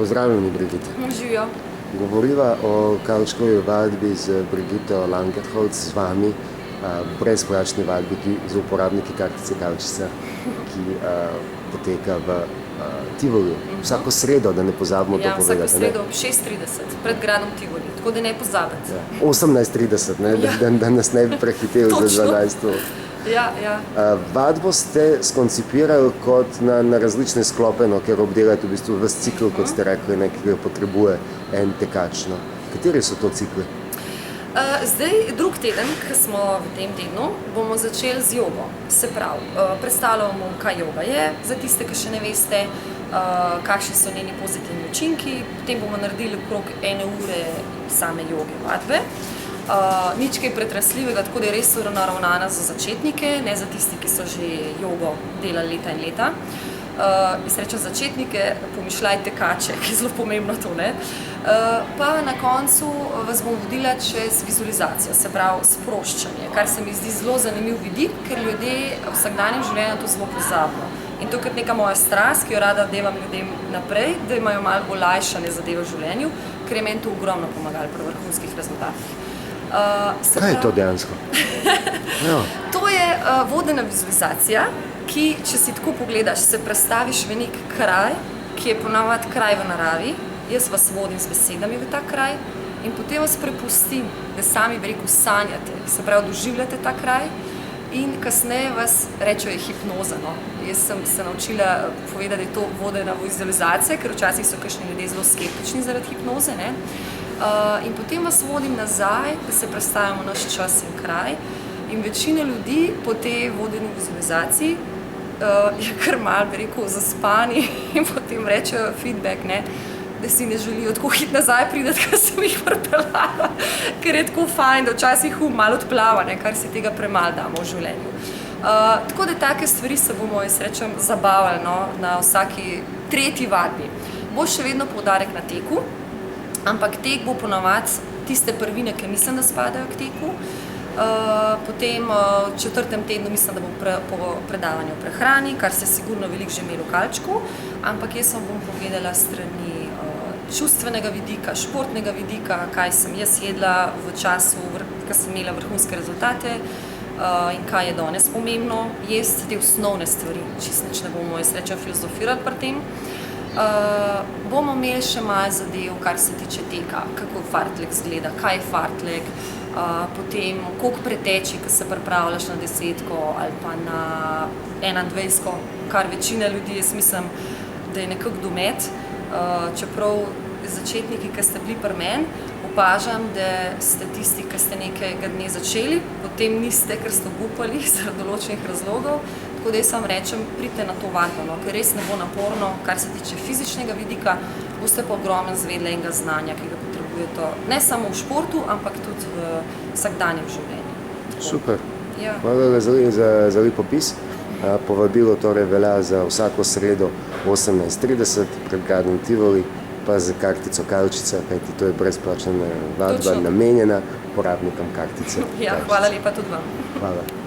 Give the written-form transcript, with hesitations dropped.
Pozdravljeni, Brigit. Živijo. Govoriva o kavčkovi vadbi z Brigito Langerholz, z vami, brezplačni vadbi z uporabniki kartice Kavčica, ki poteka v Tivoliju. Vsako sredo, da ne pozabimo to povedati. Vsako sredo ob 6:30 pred gradom Tivoli, tako da ne pozabite. 18:30, da nas ne bi prehiteli za 12. Vadbo ste skoncipirali kot na različne sklope, ker obdelate v bistvu ves cikl, kot ste rekli, ki ga potrebuje en tekač. Kateri so to cikli? Zdaj, drug teden, ki smo v tem tednu, bomo začeli z jogo. Se pravi, predstavljamo, kaj joga je, za tiste, ki še ne veste, kakšni so njeni pozitivni učinki. Potem bomo naredili okrog 1 ure same joge vadbe. Nič kaj pretresljivega, tako da je res naravnana za začetnike, ne za tisti, ki so že jogo delali leta in leta. Jaz rečem začetnike, pomišljajte tekače, ki je zelo pomembno to, ne. Pa na koncu vas bom vodila čez vizualizacijo, se pravi sproščanje, kar se mi zdi zelo zanimiv vidik, ker ljudje v vsakdanjem življenju to zelo pozabijo. In to je neka moja strast, ki jo rada devam ljudem naprej, da imajo malo olajšane zadeve v življenju, ker je meni to ogromno pomagalo pri vrhunskih rezultatih. Kaj je to dejansko? To je vodena vizualizacija, ki, če si tako pogledaš, se predstaviš v nek kraj, ki je ponavadi kraj v naravi. Jaz vas vodim z besedami v ta kraj in potem vas prepustim, da sami sanjate, se pravi, doživljate ta kraj in kasneje vas rečejo hipnoza. Jaz sem se naučila povedati, da je to vodena vizualizacija, ker včasih so kakšni ljudje zelo skeptični zaradi hipnoze, ne. In potem vas vodim nazaj, da se predstavimo naš čas in kraj. In večina ljudi po tej vodeni vizualizaciji je kar malo, zaspani in potem rečejo feedback, ne, da si ne želijo tako hitro nazaj priti, ker sem jih pripeljala, ker je tako fajn, da včasih malo odplava, ne, kar si tega premalo damo v življenju. Tako da take stvari se bomo, jaz rečem, zabavali na vsaki tretji vadbi. Bo še vedno poudarek na teku, ampak tek bo ponavadi tiste prvine, ki mislim, da spadajo k teku. Potem v 4. tednu mislim, da bo predavanje o prehrani, kar se sigurno veliko že imelo v kalčku, ampak jaz vam bom povedala strani čustvenega vidika, športnega vidika, kaj sem jaz jedla v času, ko sem imela vrhunske rezultate in kaj je danes pomembno jesti te osnovne stvari. Čisto nič ne bomo, jaz rečem, filozofirali pri tem. Bomo imeli še malo zadev, kar se tiče teka, kako fartlek izgleda, kaj je fartlek, potem koliko preteči, ko se pripravljaš na 10 ali pa na 21, kar večina ljudi, jaz mislim, da je nekako domet, čeprav začetniki, ki ste bili pri meni, opažam, da ste tisti, ki ste nekega dne začeli, potem niste, ker ste obupali zaradi določenih razlogov. Tako da jaz vam rečem, pridite na to vadbo, ker res ne bo naporno, kar se tiče fizičnega vidika, boste pa ogromno zvedeli enega znanja, ki ga potrebujete ne samo v športu, ampak tudi v vsakdanjem življenju. Super. Hvala za lep opis. Povabilo torej velja za vsako sredo 18:30 pred gradom Tivoli, pa za kartico Kavčica, kajti to je brezplačna vadba namenjena uporabnikom kartice. Hvala lepa tudi vam. Hvala.